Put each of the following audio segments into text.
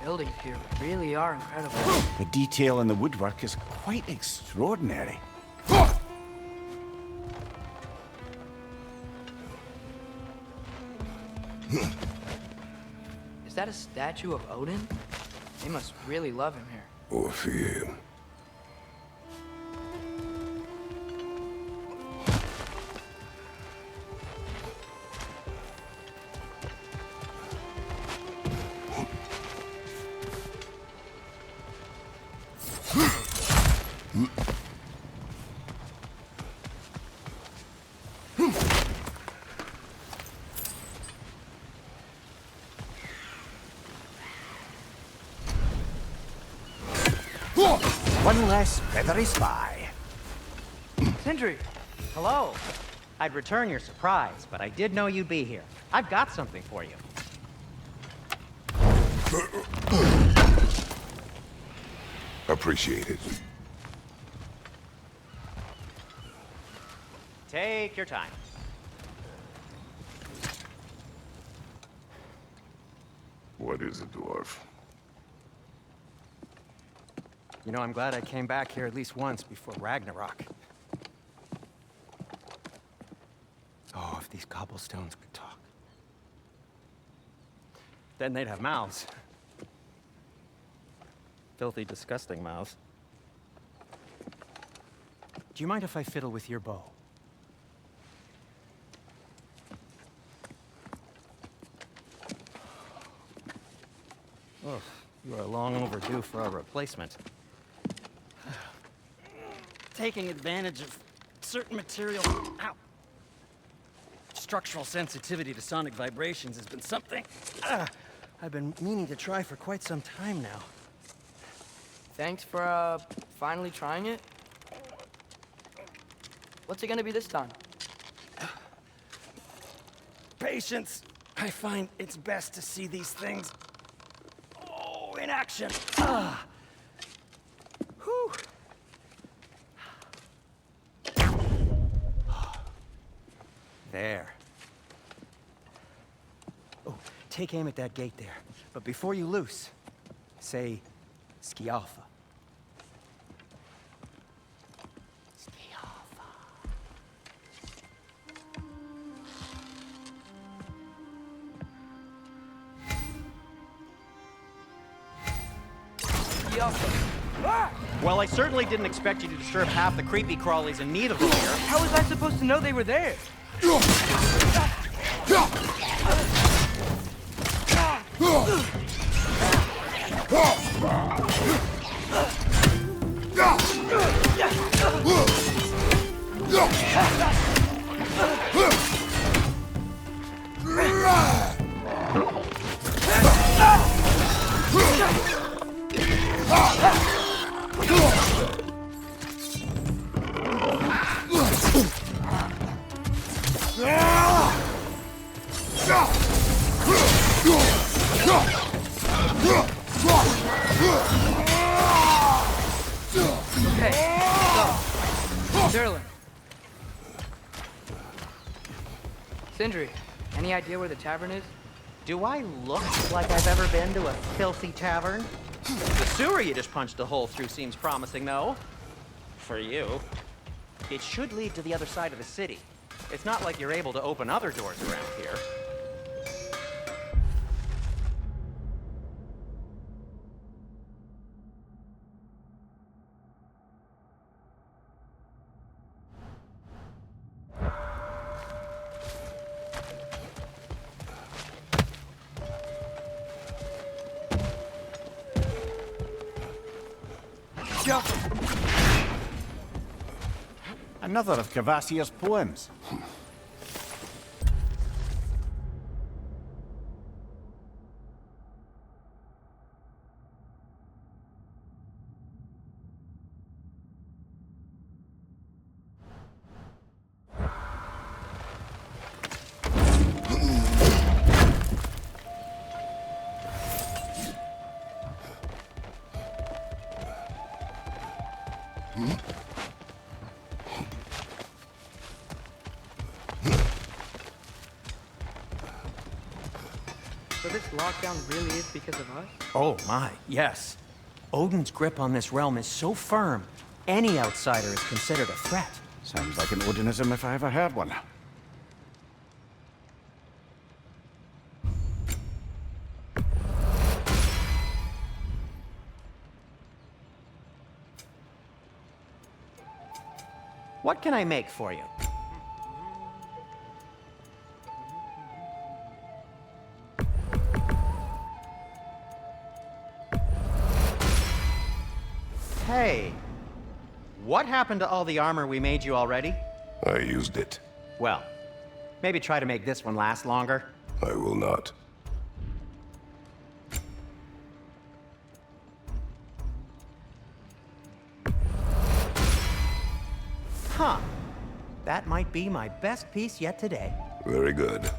buildings here really are incredible. The detail in the woodwork is quite extraordinary. Is that a statue of Odin? They must really love him here. Or fear him. One less feathery spy. Sindri! Hello. I'd return your surprise, but I did know you'd be here. I've got something for you. Appreciate it. Take your time. What is it, dwarf? You know, I'm glad I came back here at least once before Ragnarök. Oh, if these cobblestones could talk. Then they'd have mouths. Filthy, disgusting mouths. Do you mind if I fiddle with your bow? Oh, you are long overdue for a replacement. Taking advantage of certain material. Ow. Structural sensitivity to sonic vibrations has been something I've been meaning to try for quite some time now. Thanks for, finally trying it. What's it gonna be this time? Patience. I find it's best to see these things, in action. Whew. There. Oh, take aim at that gate there. But before you loose, say, Skialfa. Well, I certainly didn't expect you to disturb half the creepy crawlies in need of them here. How was I supposed to know they were there? Sindri, any idea where the tavern is? Do I look like I've ever been to a filthy tavern? The sewer you just punched a hole through seems promising, though. For you. It should lead to the other side of the city. It's not like you're able to open other doors around here. Another of Kvasir's poems. So this lockdown really is because of us? Oh my, yes. Odin's grip on this realm is so firm, any outsider is considered a threat. Sounds like an Odinism if I ever heard one. What can I make for you? Hey, what happened to all the armor we made you already? I used it. Well, maybe try to make this one last longer. I will not. Huh. That might be my best piece yet today. Very good.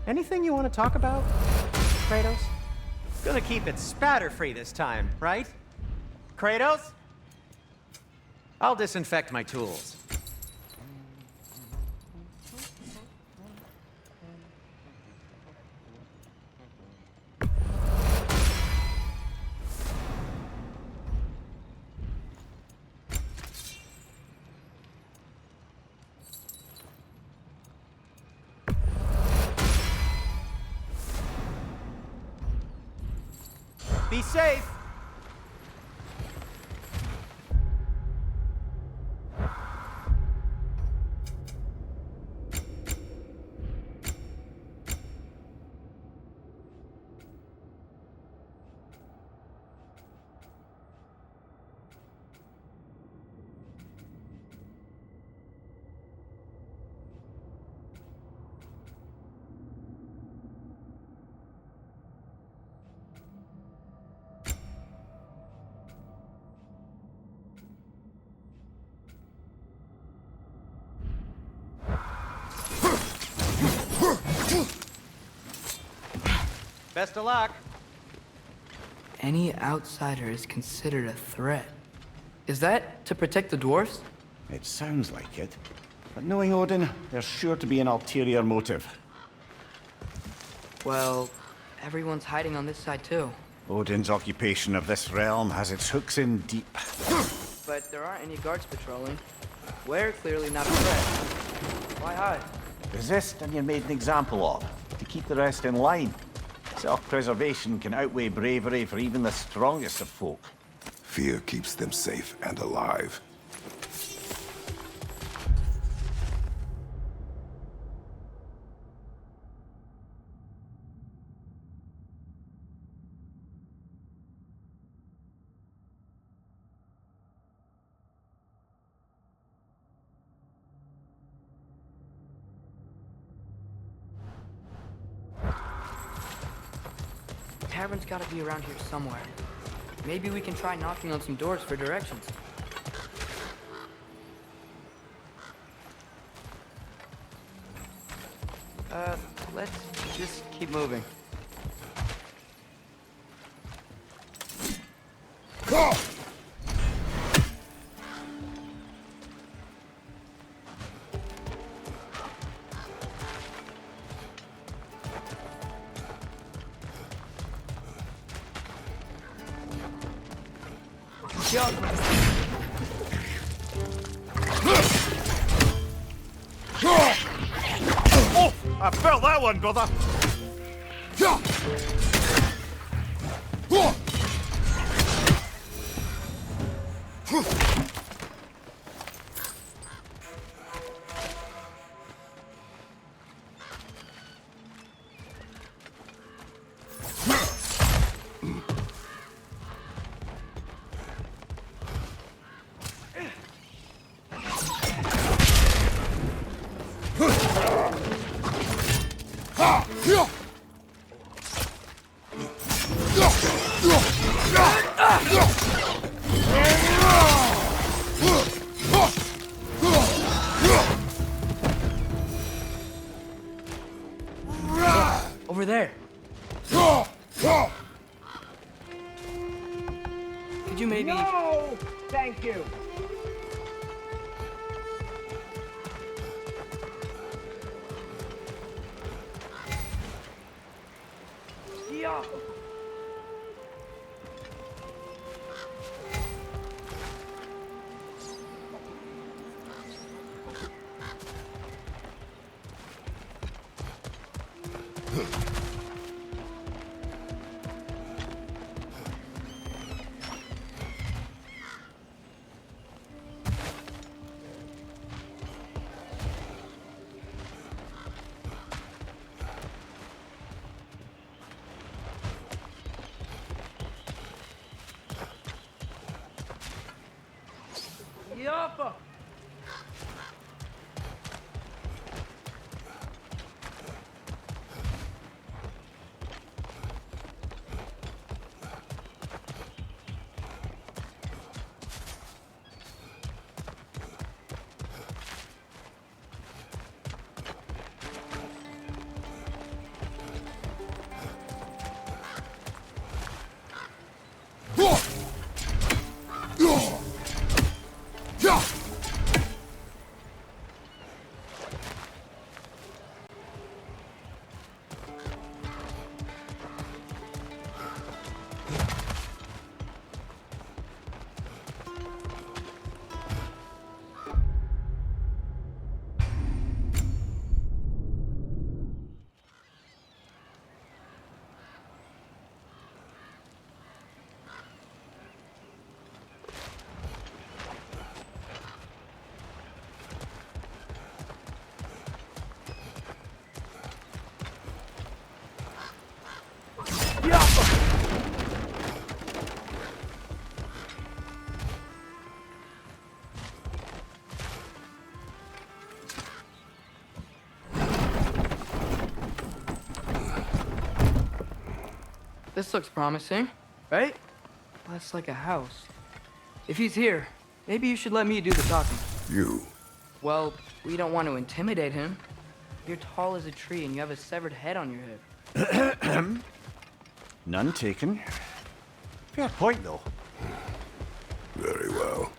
Anything you want to talk about, Kratos? Gonna keep it spatter-free this time, right? Kratos? I'll disinfect my tools. Be safe! Best of luck. Any outsider is considered a threat. Is that to protect the dwarves? It sounds like it. But knowing Odin, there's sure to be an ulterior motive. Well, everyone's hiding on this side too. Odin's occupation of this realm has its hooks in deep. But there aren't any guards patrolling. We're clearly not a threat. Why hide? Resist and you're made an example of, to keep the rest in line. Self-preservation can outweigh bravery for even the strongest of folk. Fear keeps them safe and alive. Tavern's gotta be around here somewhere. Maybe we can try knocking on some doors for directions. Let's just keep moving. Oh! I felt that one, brother! Over there. Could you maybe... No! Thank you. Yappa! This looks promising, right? That's like a house. If he's here, maybe you should let me do the talking. You. Well, we don't want to intimidate him. You're tall as a tree and you have a severed head on your head. None taken. Fair point, though. Very well.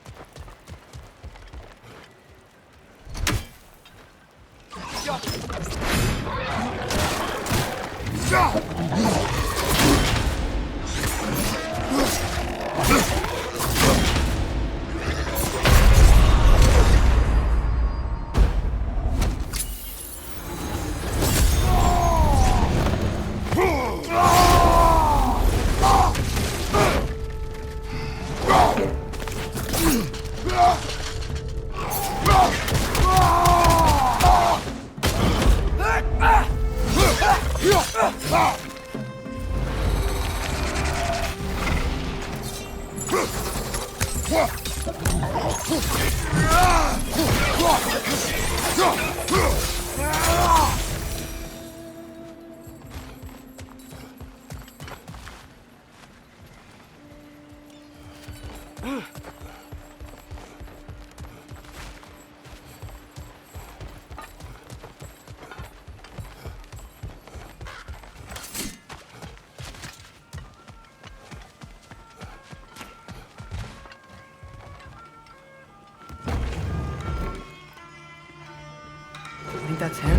I think that's him.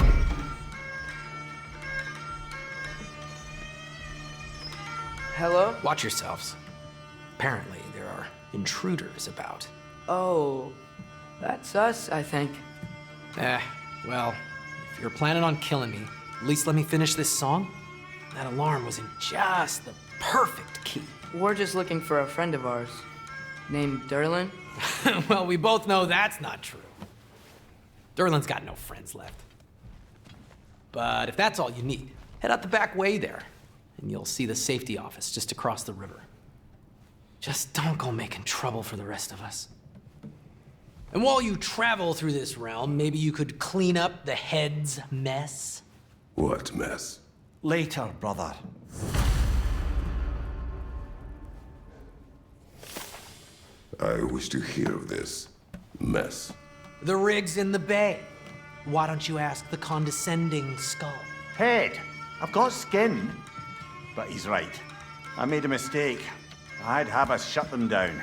Hello? Watch yourselves. Apparently, there are intruders about. Oh, that's us, I think. Well, if you're planning on killing me, at least let me finish this song. That alarm was in just the perfect key. We're just looking for a friend of ours named Derlin. Well, we both know that's not true. Derlin's got no friends left. But if that's all you need, head out the back way there, and you'll see the safety office just across the river. Just don't go making trouble for the rest of us. And while you travel through this realm, maybe you could clean up the head's mess? What mess? Later, brother. I wish to hear of this mess. The rig's in the bay. Why don't you ask the condescending skull? Head. I've got skin. But he's right. I made a mistake. I'd have us shut them down.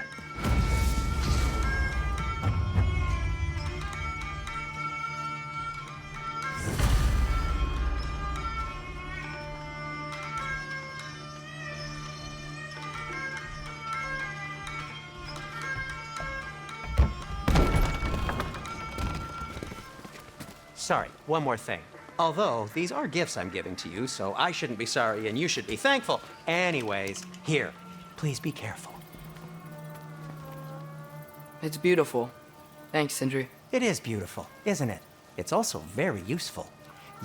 sorry, one more thing. Although, these are gifts I'm giving to you, so I shouldn't be sorry and you should be thankful. Anyways, here, please be careful. It's beautiful. Thanks, Sindri. It is beautiful, isn't it? It's also very useful.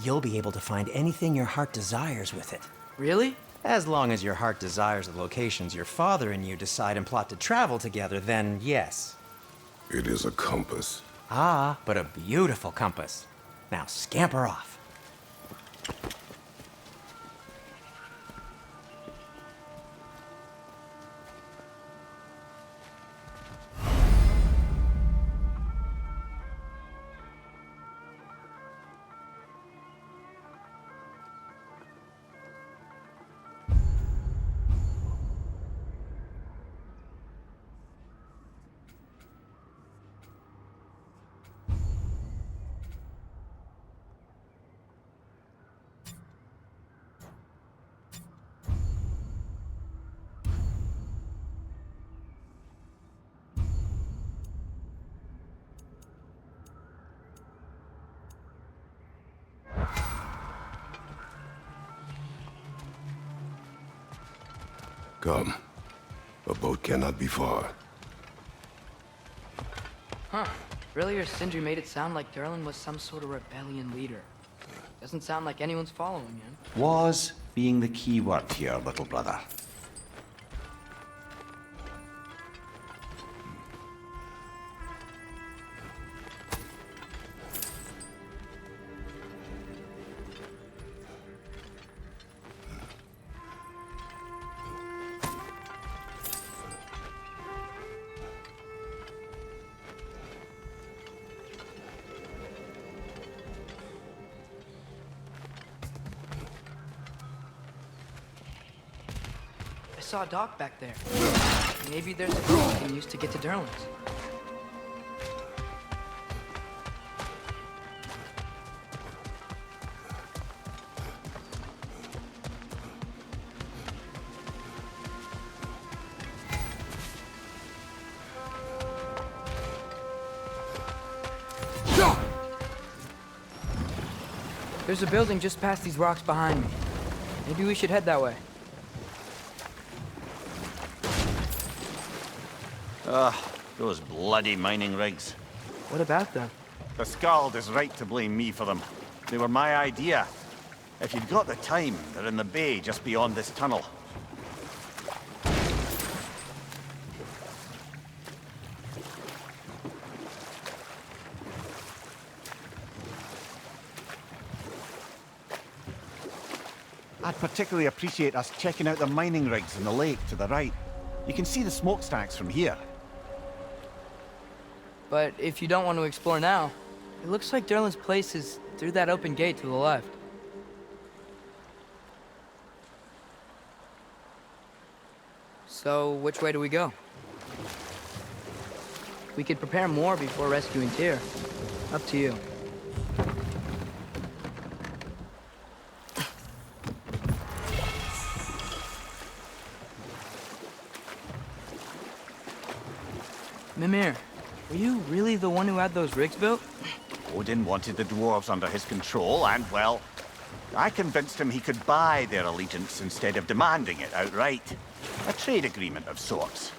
You'll be able to find anything your heart desires with it. Really? As long as your heart desires the locations your father and you decide and plot to travel together, then yes. It is a compass. Ah, but a beautiful compass. Now scamper off. Come. A boat cannot be far. Huh. Earlier, Sindri made it sound like Durlin was some sort of rebellion leader. Doesn't sound like anyone's following him. Was being the key word here, little brother. I saw a dock back there. Maybe there's a boat we can use to get to Durlin's. There's a building just past these rocks behind me. Maybe we should head that way. Those bloody mining rigs. What about them? The Skald is right to blame me for them. They were my idea. If you've got the time, they're in the bay just beyond this tunnel. I'd particularly appreciate us checking out the mining rigs in the lake to the right. You can see the smokestacks from here. But if you don't want to explore now, it looks like Durlin's place is through that open gate to the left. So, which way do we go? We could prepare more before rescuing Tyr. Up to you. Mimir, were you really the one who had those rigs built? Odin wanted the dwarves under his control, and, well, I convinced him he could buy their allegiance instead of demanding it outright. A trade agreement of sorts.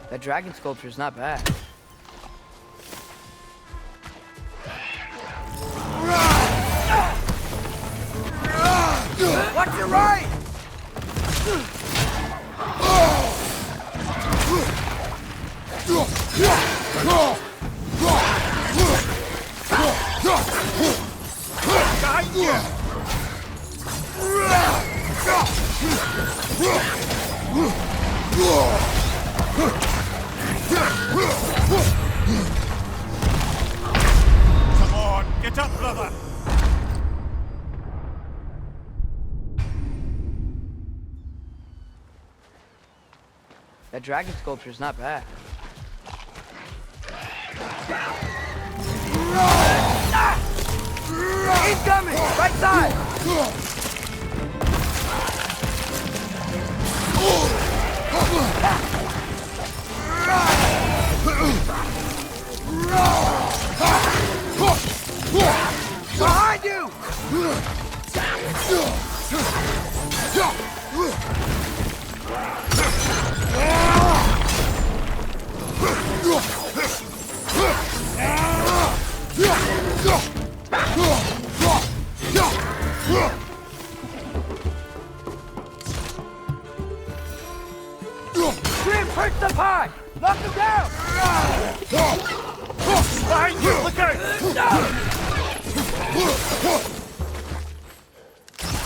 That dragon sculpture's not bad. Watch your right! Behind you! Come on, get up, brother! That dragon sculpture's not bad. He's coming! Right side! Behind you! Grim, perch the pie! Knock him down! Behind you! Look out!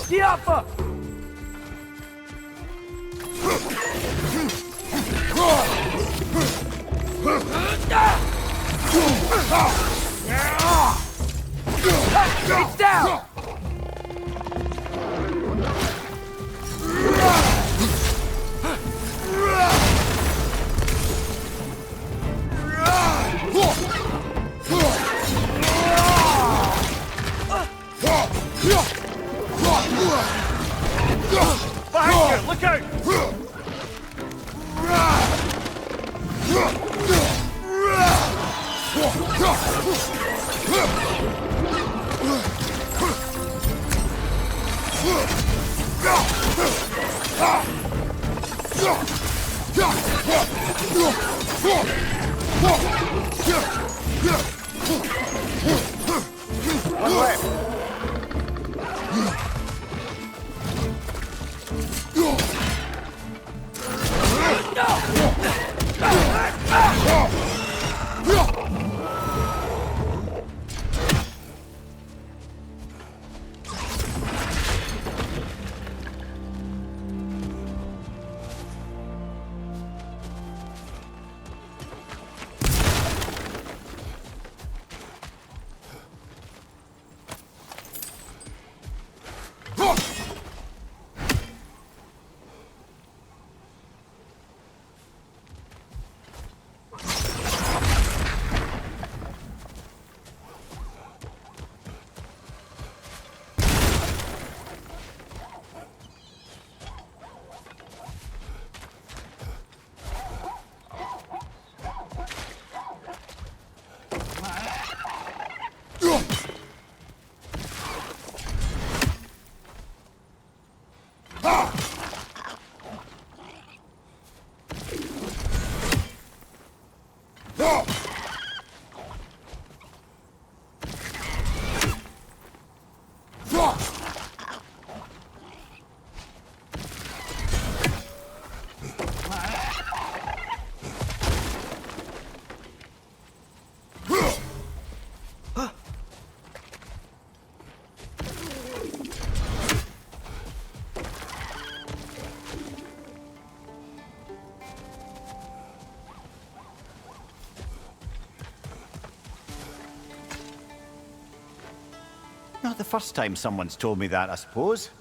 Diapa! It's down! Behind you! Look out! One left. Not the first time someone's told me that, I suppose.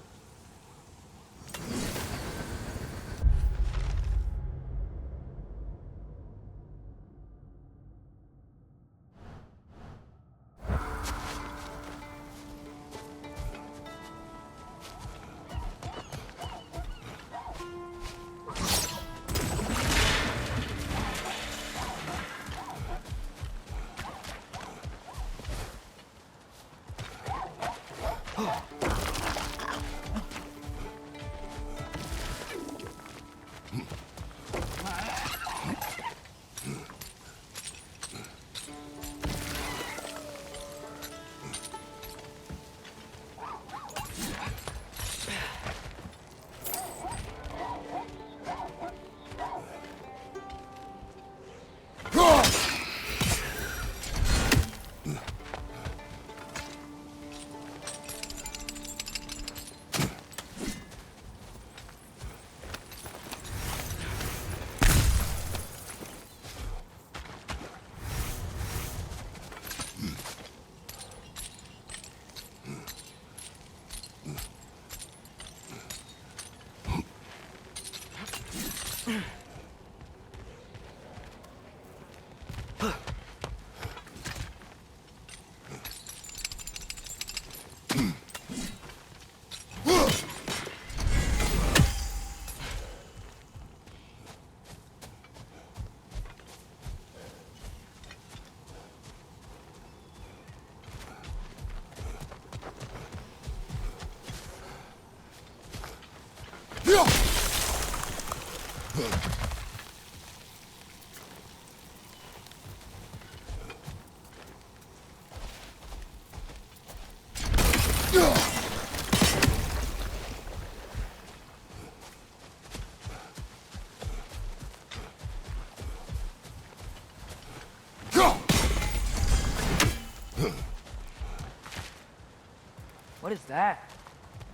What is that?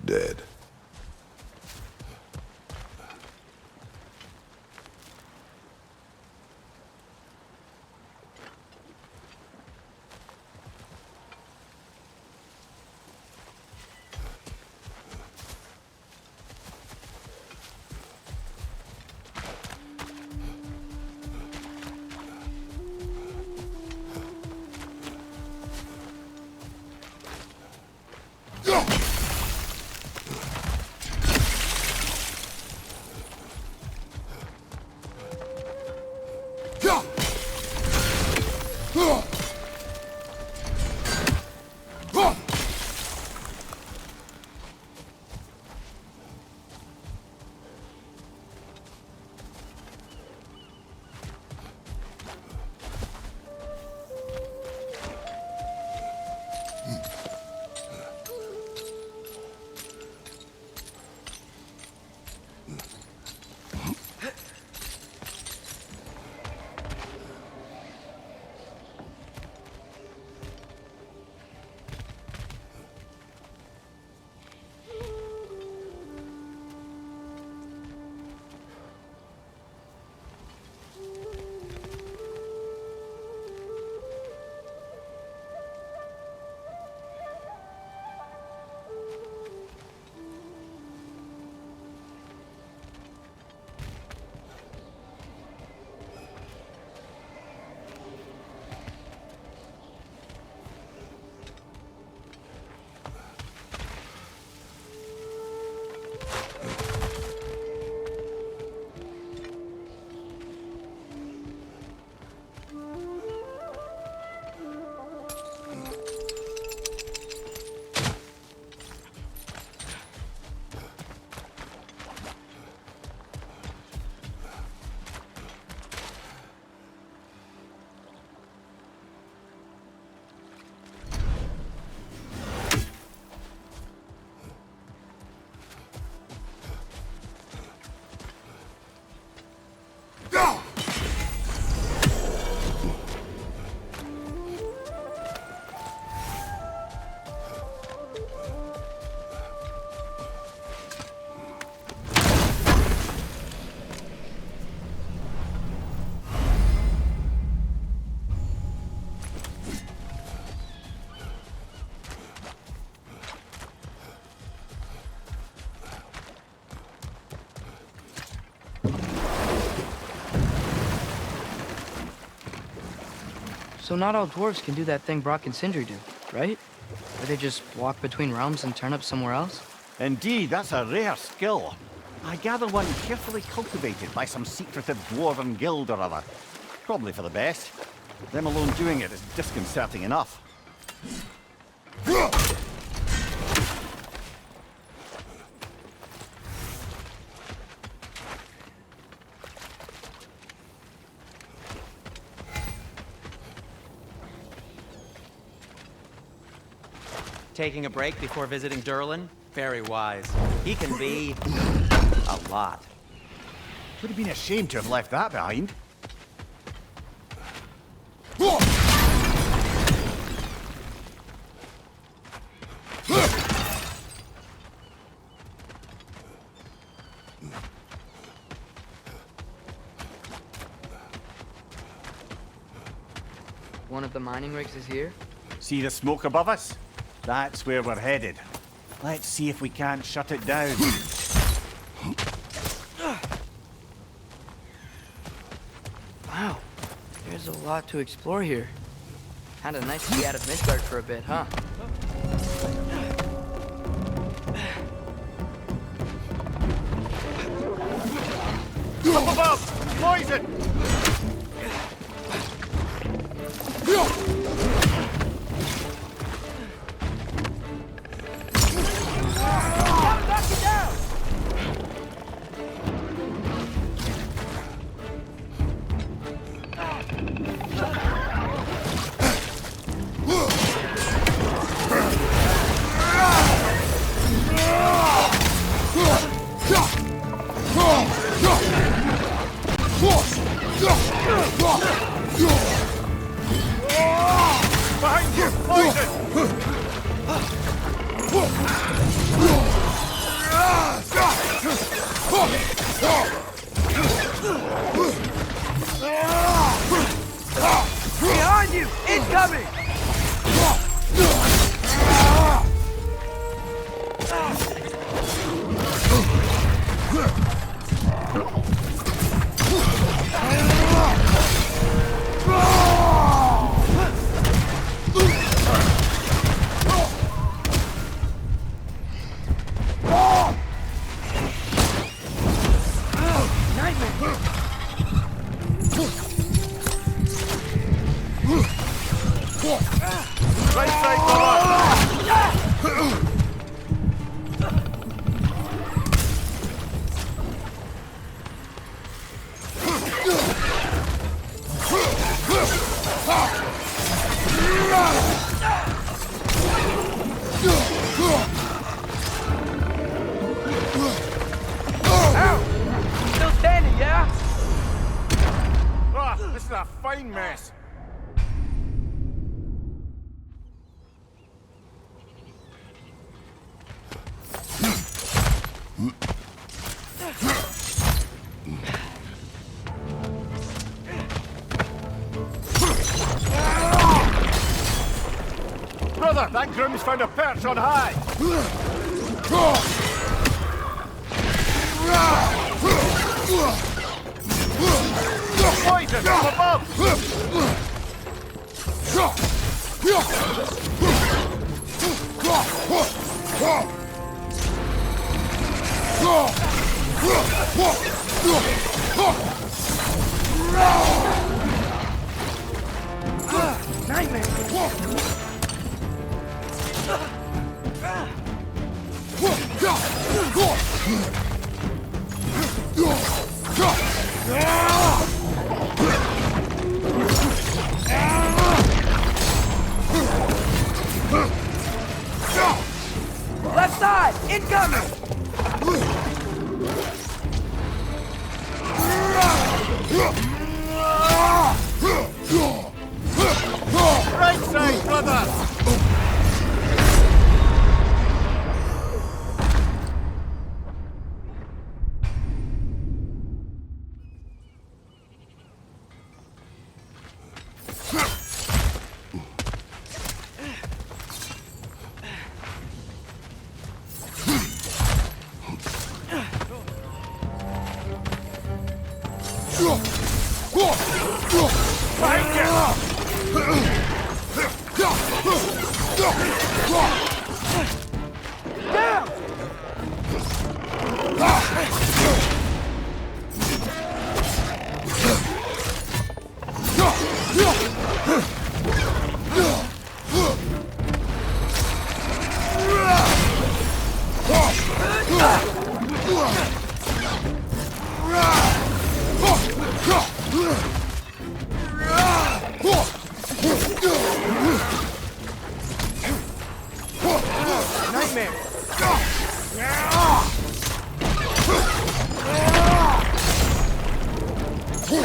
Dead. So not all dwarves can do that thing Brock and Sindri do, right? Where they just walk between realms and turn up somewhere else? Indeed, that's a rare skill. I gather one carefully cultivated by some secretive dwarven guild or other. Probably for the best. Them alone doing it is disconcerting enough. Taking a break before visiting Durlin? Very wise. He can be a lot. Would have been ashamed to have left that behind. One of the mining rigs is here? See the smoke above us? That's where we're headed. Let's see if we can't shut it down. Wow, there's a lot to explore here. Kinda nice to be out of Midgard for a bit, huh? Up above! Poison! Behind you! Incoming! Right side, brother! Still standing, yeah? Ah, this is a fine mess. Brother, that groom's found a perch on high. Poison from above! Left side! Incoming! Right side, brother!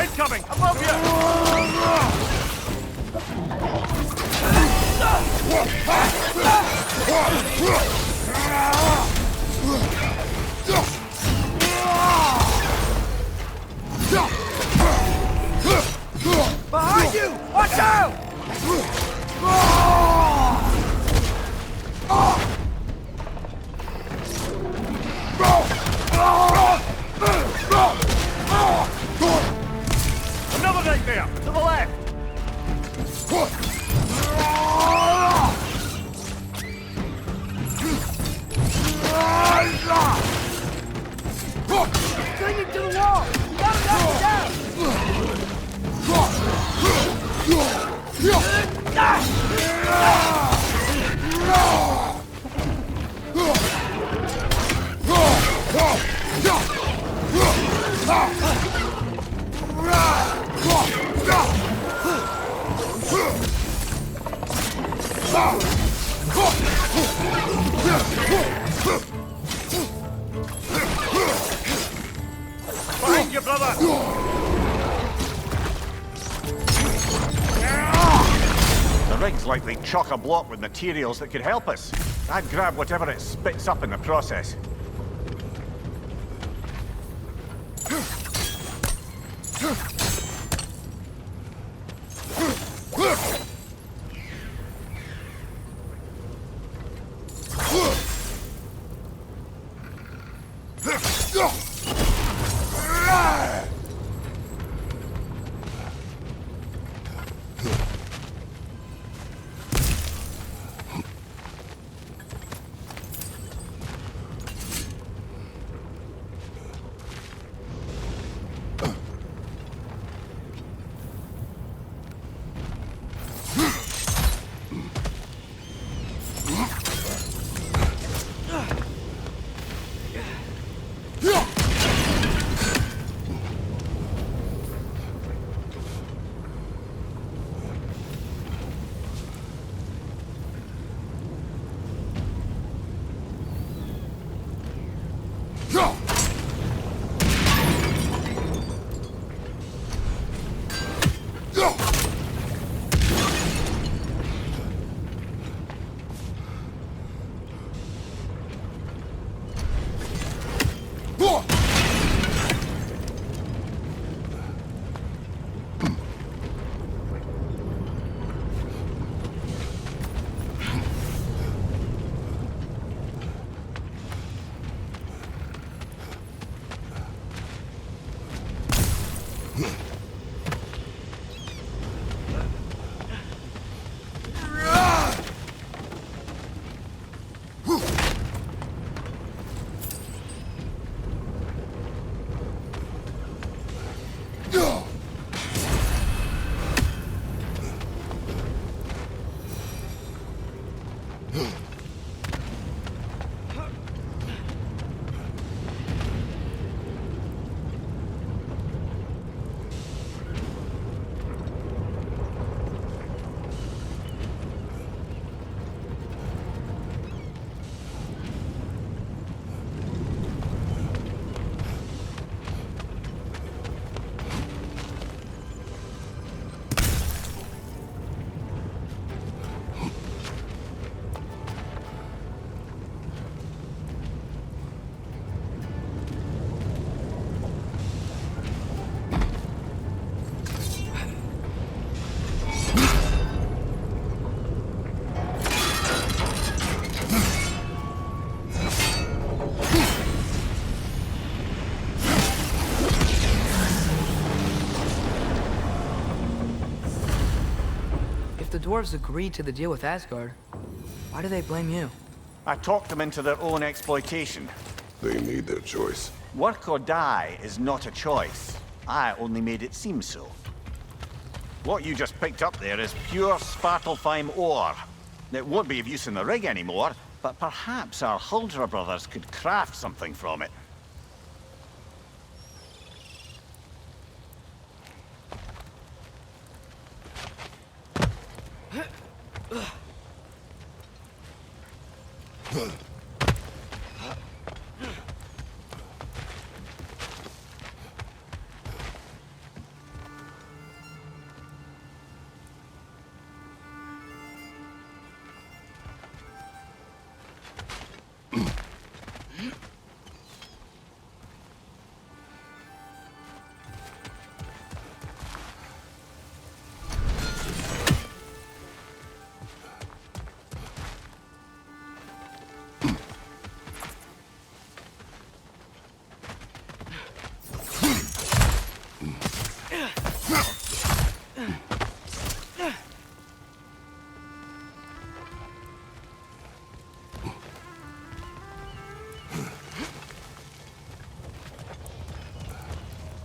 Incoming! Above you! Behind you! Watch out! Another right there! To the left! Clinging to the wall! Gotta knock it down! Behind you, brother! rig's likely chock-a-block with materials that could help us. I'd grab whatever it spits up in the process. The dwarves agreed to the deal with Asgard. Why do they blame you? I talked them into their own exploitation. They made their choice. Work or die is not a choice. I only made it seem so. What you just picked up there is pure Svartalfheim ore. It won't be of use in the rig anymore, but perhaps our Huldra brothers could craft something from it.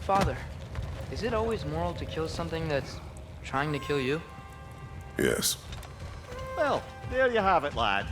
Father, is it always moral to kill something that's trying to kill you? Yes. Well, there you have it, lad.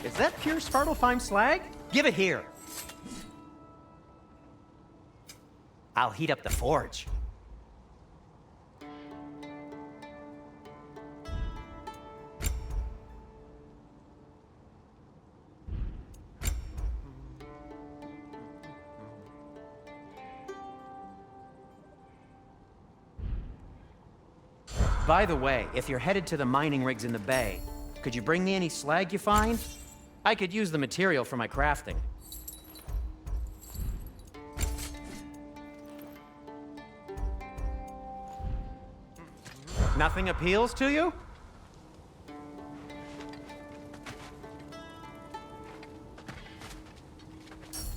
Is that pure Svartalfheim slag? Give it here. I'll heat up the forge. By the way, if you're headed to the mining rigs in the bay, could you bring me any slag you find? I could use the material for my crafting. Nothing appeals to you?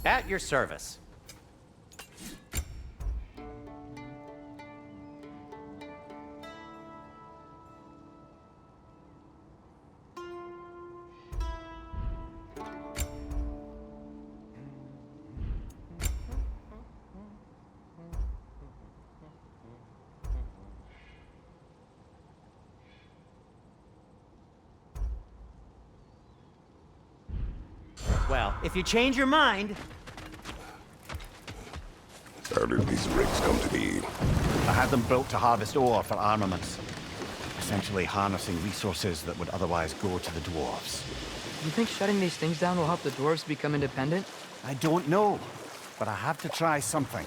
At your service. Well, if you change your mind... How did these rigs come to be? I had them built to harvest ore for armaments. Essentially harnessing resources that would otherwise go to the dwarves. You think shutting these things down will help the dwarves become independent? I don't know, but I have to try something.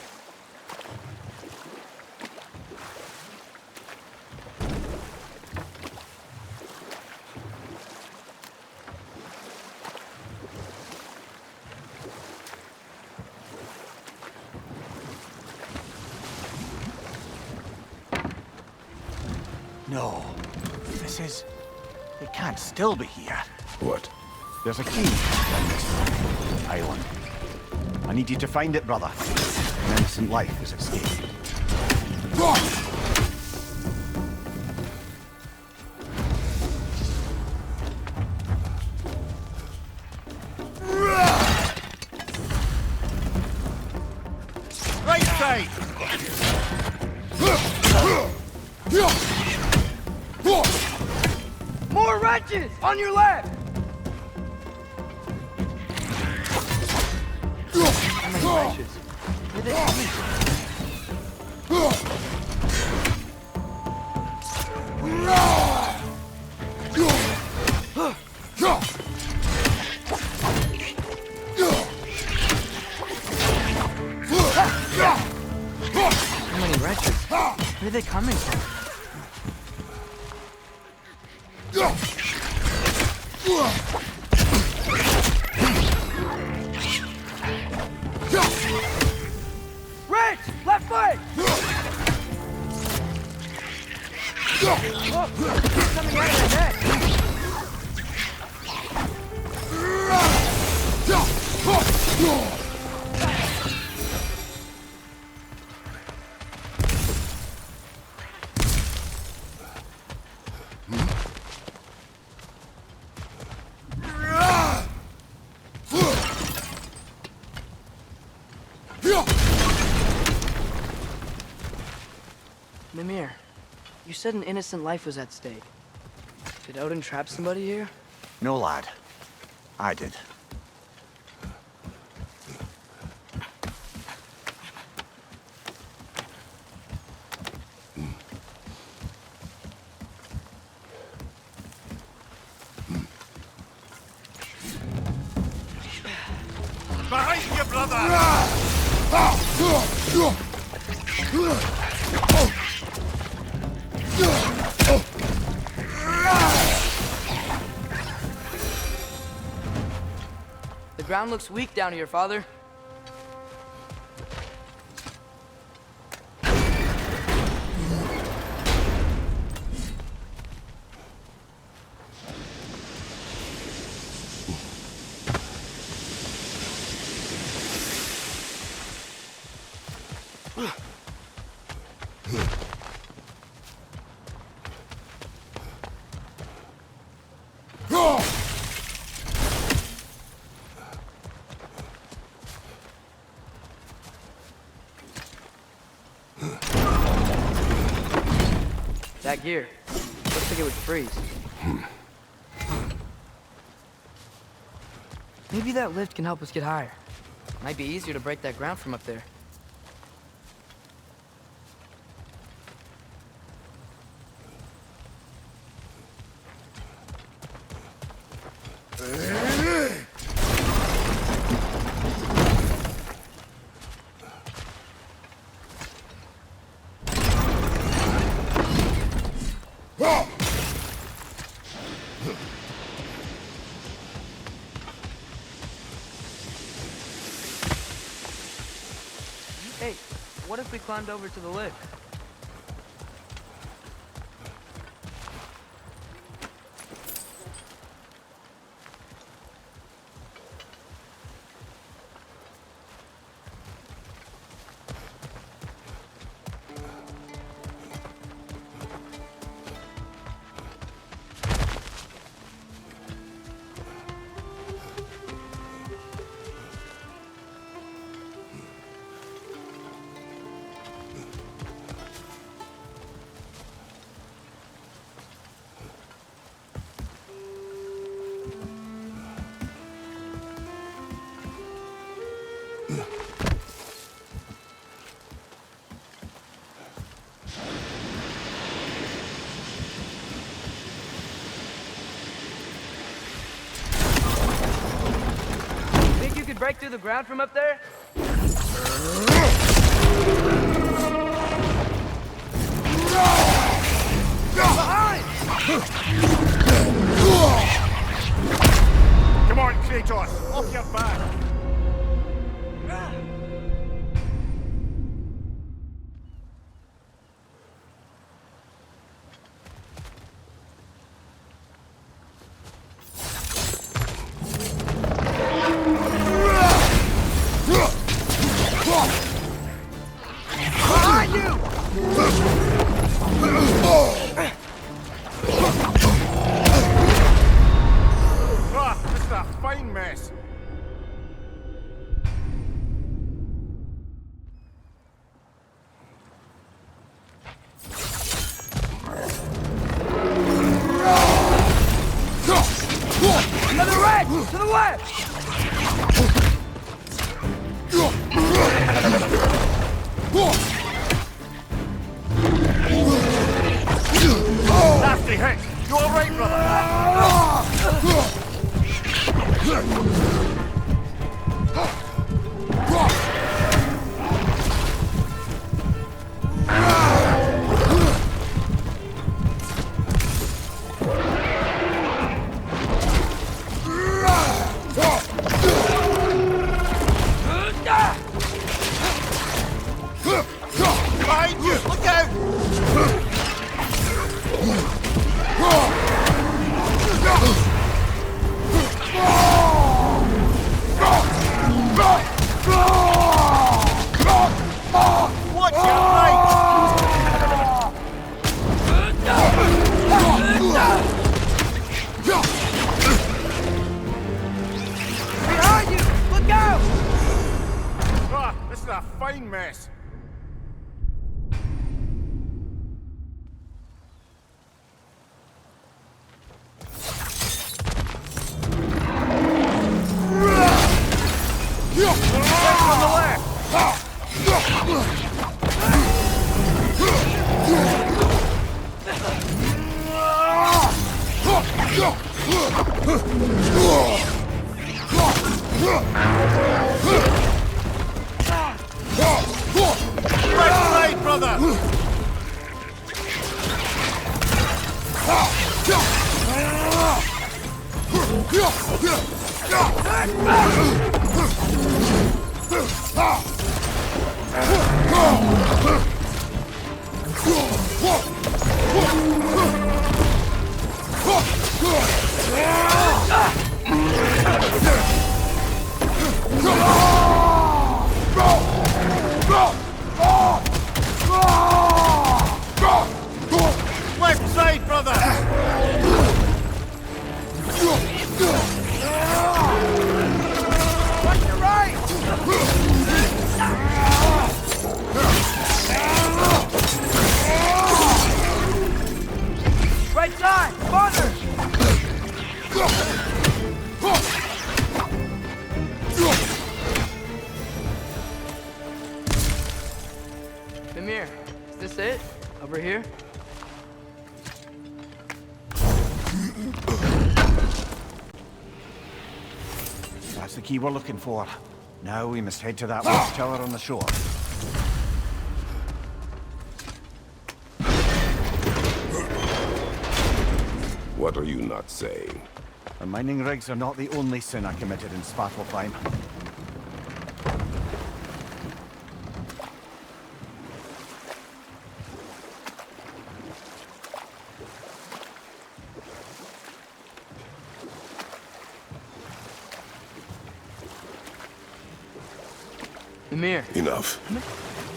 No. It can't still be here. What? There's a key on this island. I need you to find it, brother. An innocent life has escaped. Right side! More wrenches! On your left! How many wrenches? Where are they coming How many wrenches? Where are they coming from? Wrench! Left foot! Oh, it's coming out of the neck! Mimir, you said an innocent life was at stake. Did Odin trap somebody here? No, lad. I did. Behind you, brother! The ground looks weak down here, Father. That gear. Looks like it would freeze. Maybe that lift can help us get higher. Might be easier to break that ground from up there. Hey, what if we climbed over to the lift? Think you could break through the ground from up there? Come on, Kratos! Off your back! Behind you! Ah, this is a fine mess. Another red! To the left! Nasty hit! You alright, brother? Behind you! Look out! Watch your right! Behind you! Look out! Ah, this is a fine mess. On the left! Right side, brother! Left side, brother! Watch your right! Right side! Farther! That's the key we're looking for. Now we must head to that watchtower on the shore. What are you not saying? The mining rigs are not the only sin I committed in Svartalfheim. Mimir, Enough.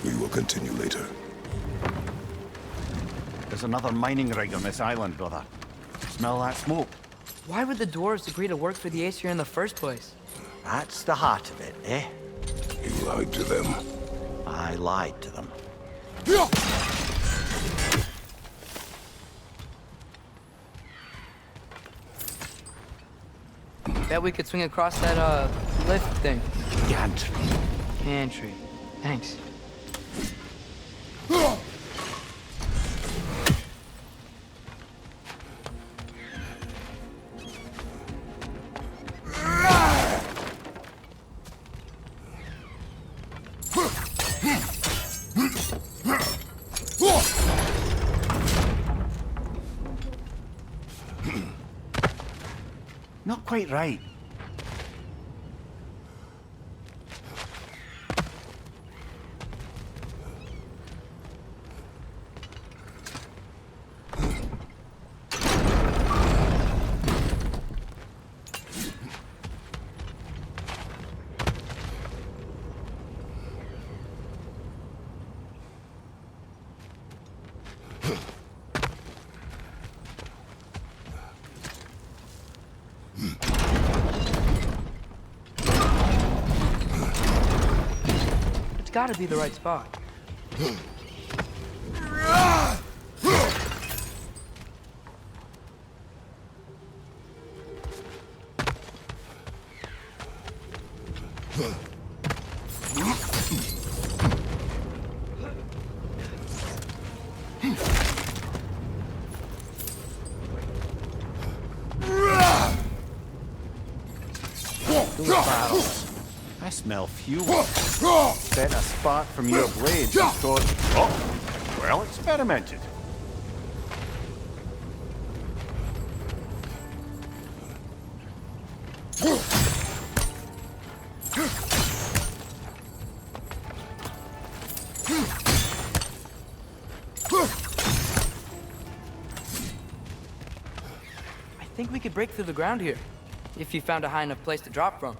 We will continue later. There's another mining rig on this island, brother. Smell that smoke? why would the dwarves agree to work for the Aesir in the first place? That's the heart of it, eh? You lied to them. I lied to them. Bet we could swing across that, lift thing. Gantry. Pantry. Thanks. Not quite right. It's gotta be the right spot. I smell fuel. Set a spark from your blade and thought, oh, well experimented. I think we could break through the ground here, if you found a high enough place to drop from.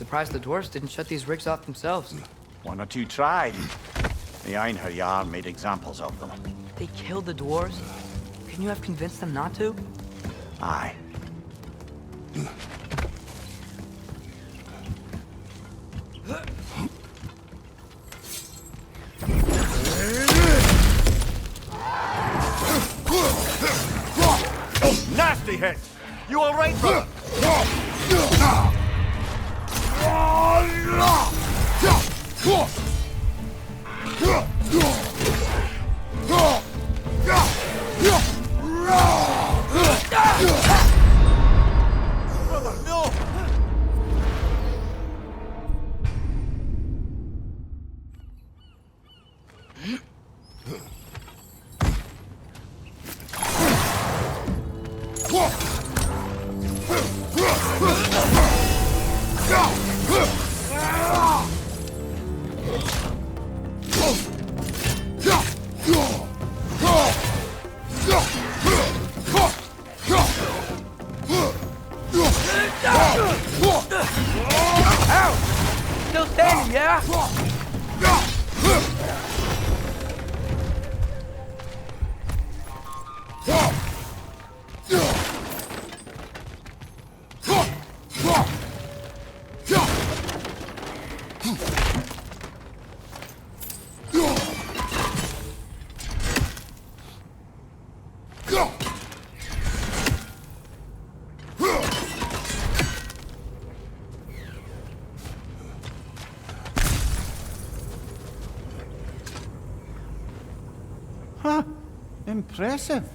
Surprised the dwarves didn't shut these rigs off themselves. One or two tried. The Einherjar made examples of them. They killed the dwarves? Couldn't you have convinced them not to? Aye. Nasty hit! You all right, brother? still standing, yeah? Huh. Impressive.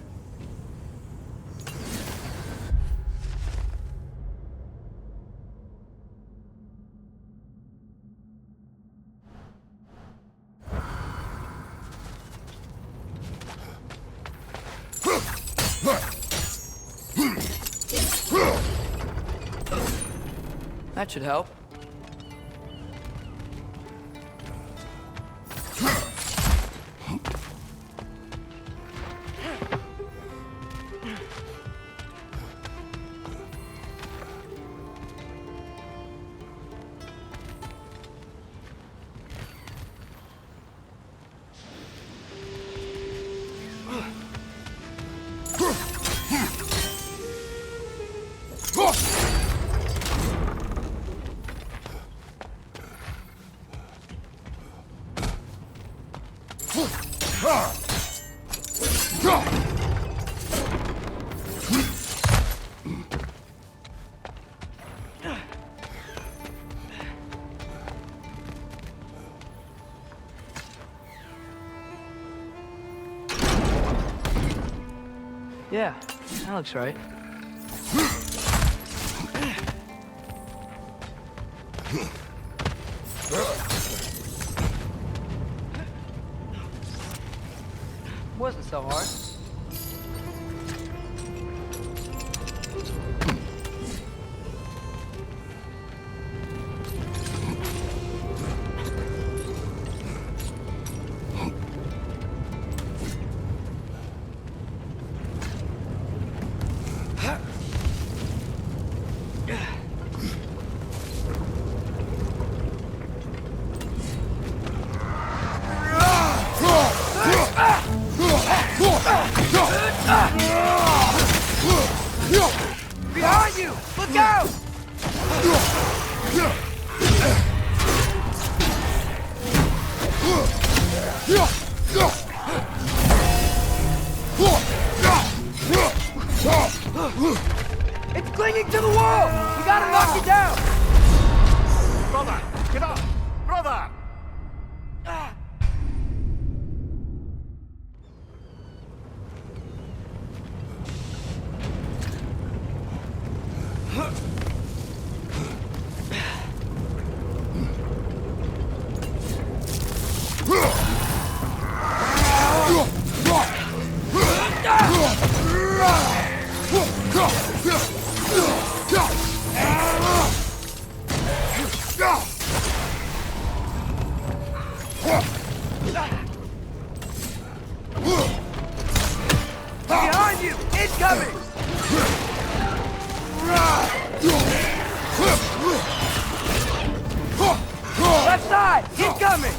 That should help. Yeah, that looks right. Wasn't so hard. Behind you! Look out! It's clinging to the wall! We gotta knock it down! Brother, get up! Brother! Behind you! Incoming! Left side! Incoming!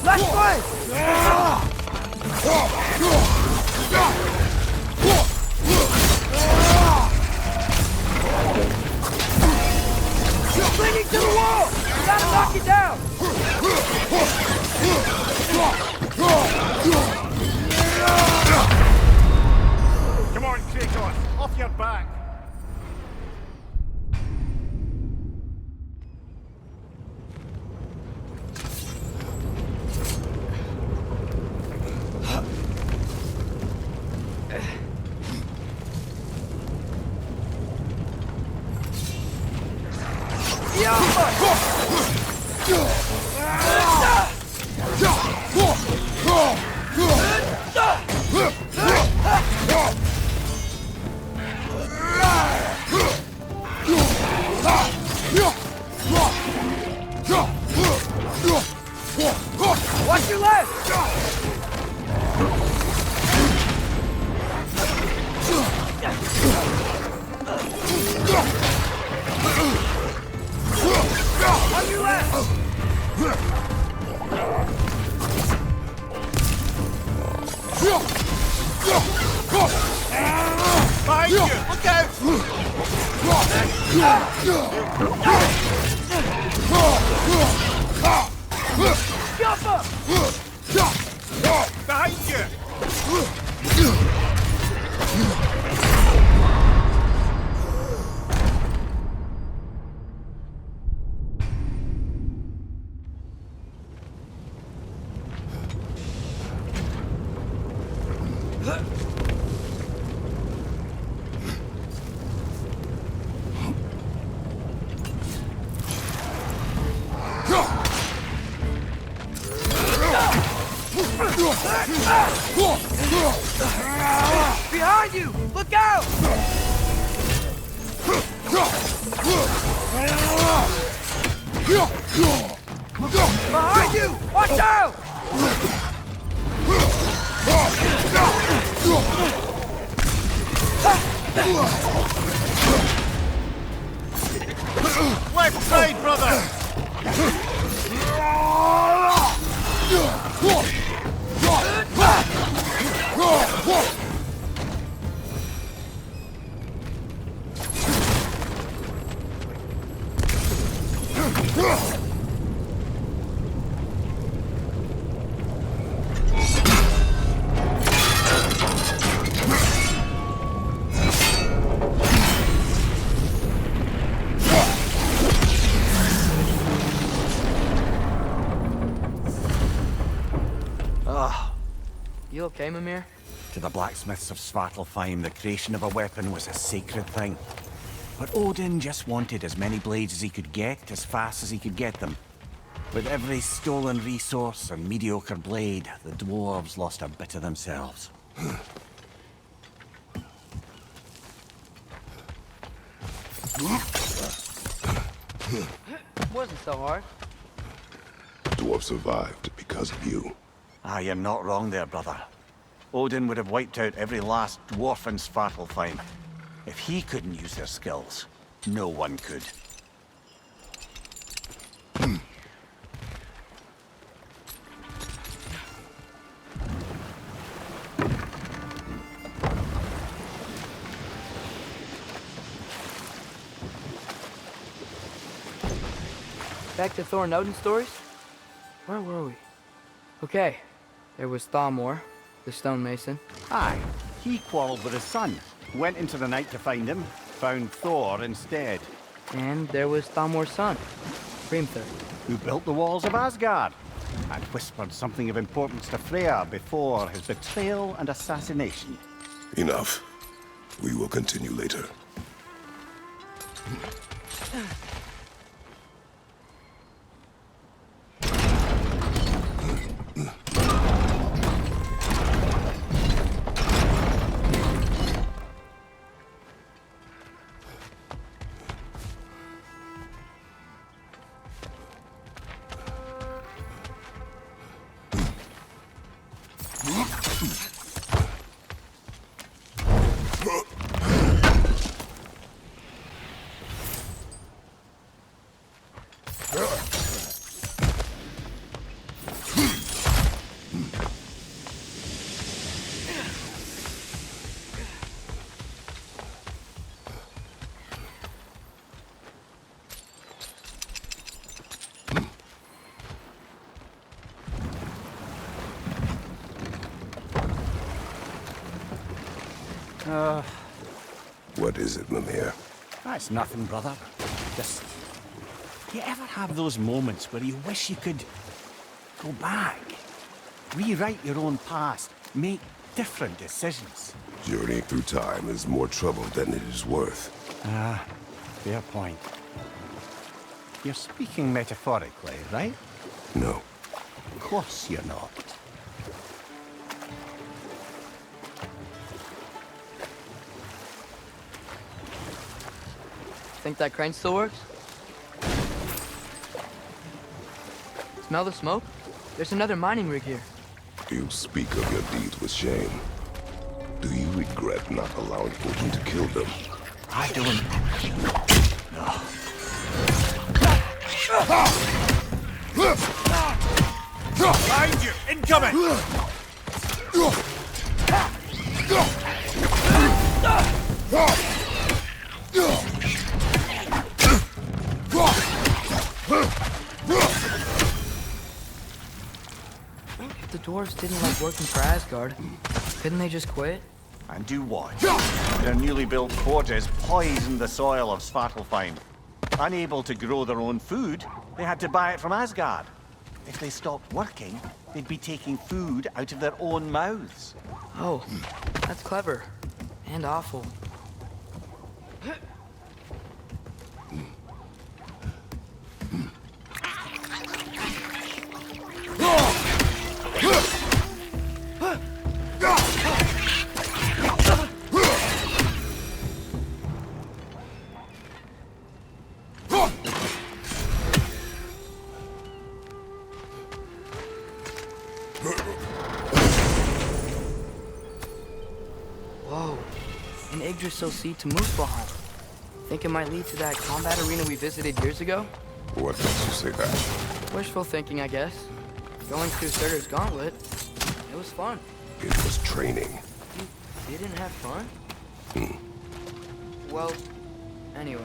Left flank! Clinging to the wall! We gotta knock it down! Come on, Kratos! Off your back! Behind you! Look out! Behind you! Behind you! Look out! Behind you! Watch out! Left side, brother! You okay, Mimir? To the blacksmiths of Svartalfheim, the creation of a weapon was a sacred thing. But Odin just wanted as many blades as he could get, as fast as he could get them. With every stolen resource and mediocre blade, the dwarves lost a bit of themselves. Wasn't so hard. Dwarf survived because of you. Ah, you're not wrong there, brother. Odin would have wiped out every last dwarf in Svartalfheim. If he couldn't use their skills, no one could. Back to Thor and Odin stories? Where were we? Okay, there was Thalmor, the stonemason. Aye, he quarreled with his son. Went into the night to find him, found Thor instead. And there was Thalmor's son, Hrimthur. Who built the walls of Asgard, and whispered something of importance to Freya before his betrayal and assassination. Enough. We will continue later. What is it, Mimir? That's nothing, brother. Just... Do you ever have those moments where you wish you could go back? Rewrite your own past, make different decisions? Journeying through time is more trouble than it is worth. Ah, fair point. You're speaking metaphorically, right? No. Of course you're not. Think that crane still works? Smell the smoke? There's another mining rig here. You speak of your deeds with shame. Do you regret not allowing Odin to kill them? I don't... Behind you! Incoming! dwarves didn't like working for Asgard, couldn't they just quit? And do what? Their newly built forges poisoned the soil of Svartalfheim. Unable to grow their own food, they had to buy it from Asgard. If they stopped working, they'd be taking food out of their own mouths. Oh, that's clever. And awful. Whoa, an Yggdrasil seed to Muspelheim. Think it might lead to that combat arena we visited years ago? What makes you say that? Wishful thinking, I guess. Going through Surtur's gauntlet, it was fun. It was training. You didn't have fun? Well, anyway,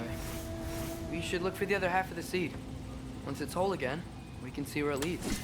we should look for the other half of the seed. Once it's whole again, we can see where it leads.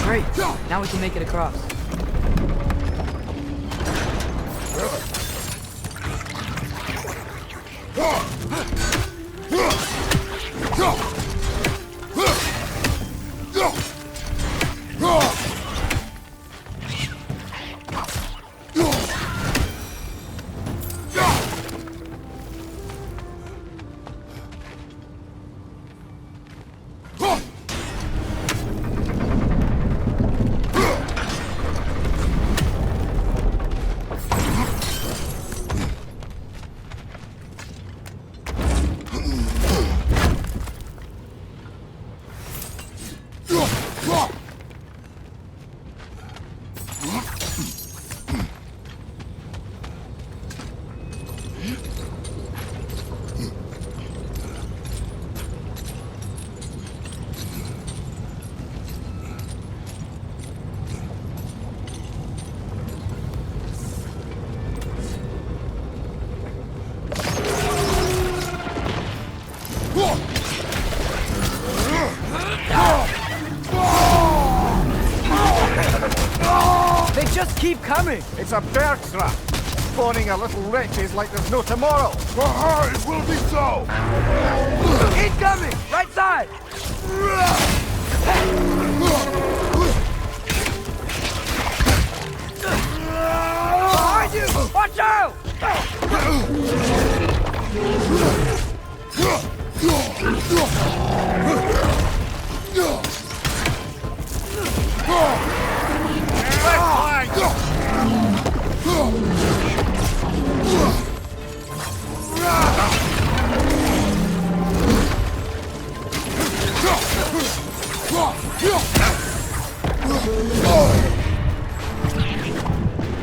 Great, now we can make it across. They just keep coming! It's a bear trap! Spawning a little wretches like there's no tomorrow! It will be so! Incoming! Right side! Behind you! Watch out!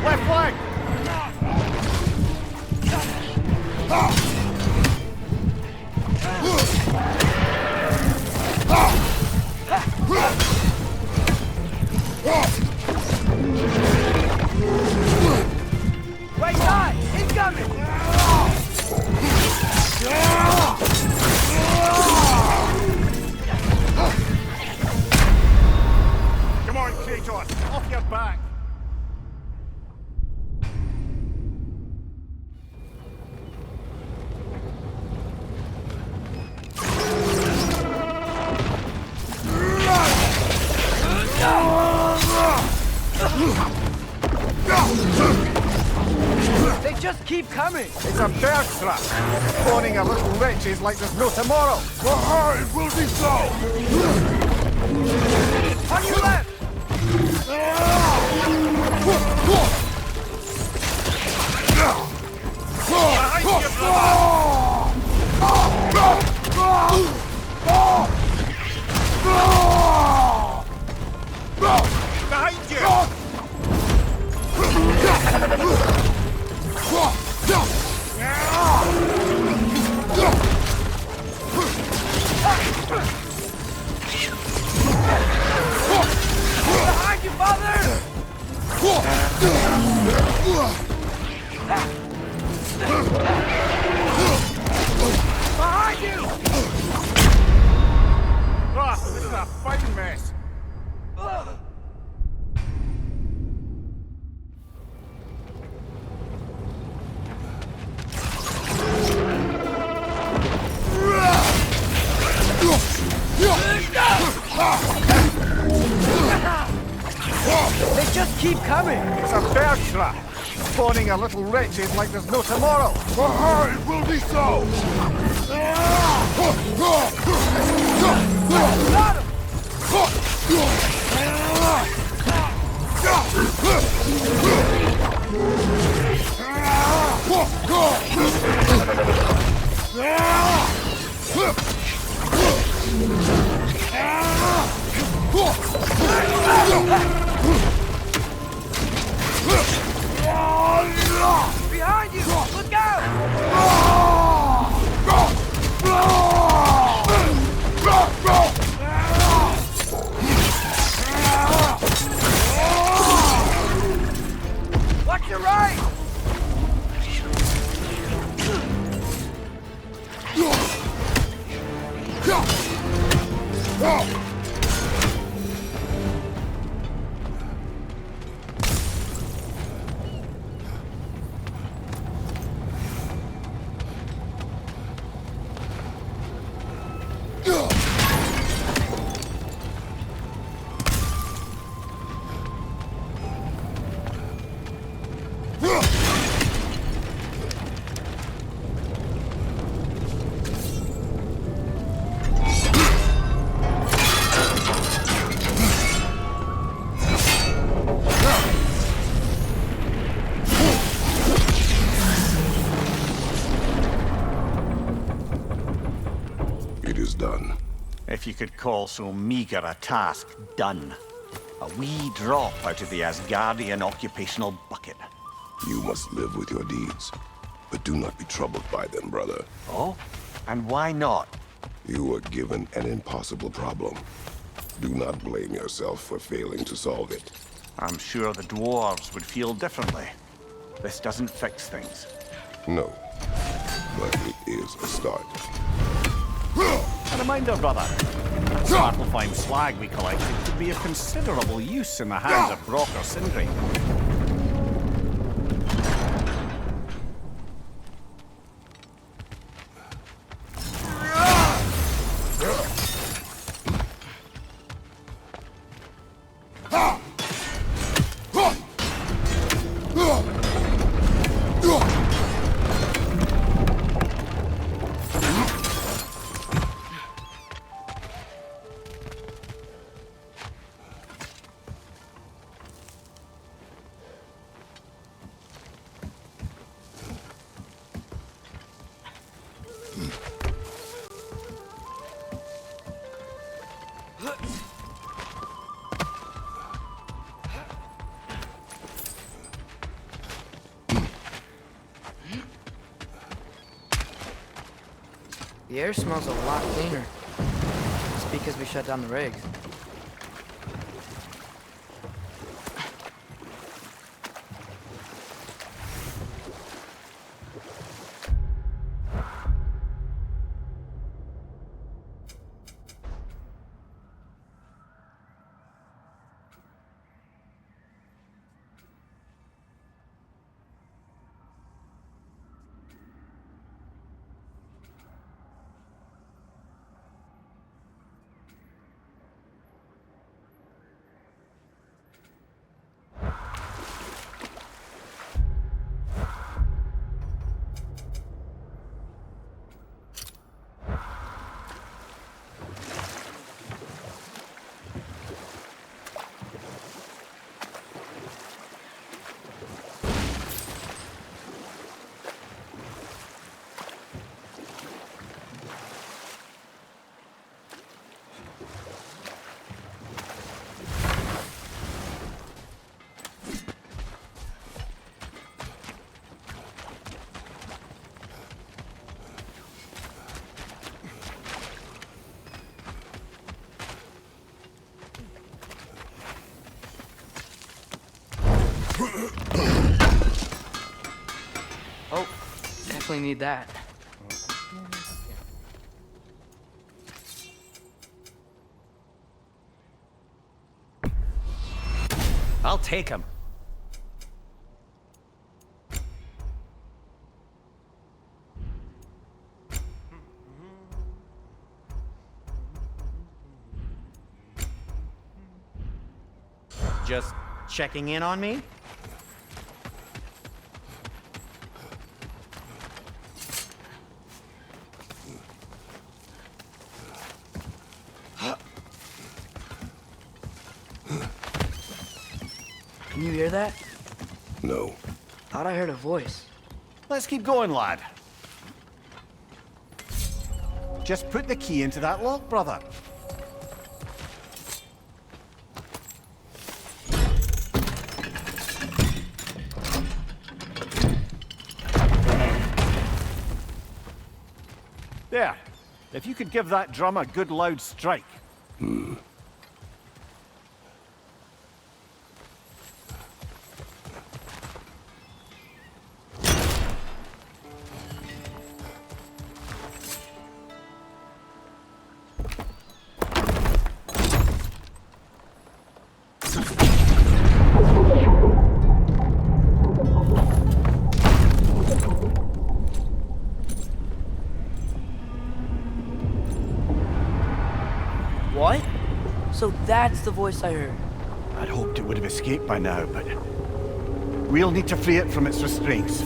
Left flank! Ah! 啊！ Ah! ass off your back! They just keep coming! It's a bear trap! Spawning a little wretches like there's no tomorrow! It will be so! On your left! Behind you, brother! Behind you! Behind you, father! Behind you! Ah, this is a fine mess! They just keep coming! It's a bear trap! Spawning a little wretches like there's no tomorrow! It will be so! Got him! Behind you! Look out! Watch your right! It is done. If you could call so meager a task done. A wee drop out of the Asgardian occupational bucket. You must live with your deeds, but do not be troubled by them, brother. Oh? And why not? You were given an impossible problem. Do not blame yourself for failing to solve it. I'm sure the dwarves would feel differently. This doesn't fix things. No, but it is a start. A reminder, brother. That Svartalfheim slag we collected could be of considerable use in the hands of Brock or Sindri. The air smells a lot cleaner. It's because we shut down the rigs. definitely need that. I'll take him. Just checking in on me? Can you hear that? No. Thought I heard a voice. Let's keep going, lad. Just put the key into that lock, brother. There. If you could give that drum a good loud strike. What? So that's the voice I heard. I'd hoped it would have escaped by now, but we'll need to free it from its restraints.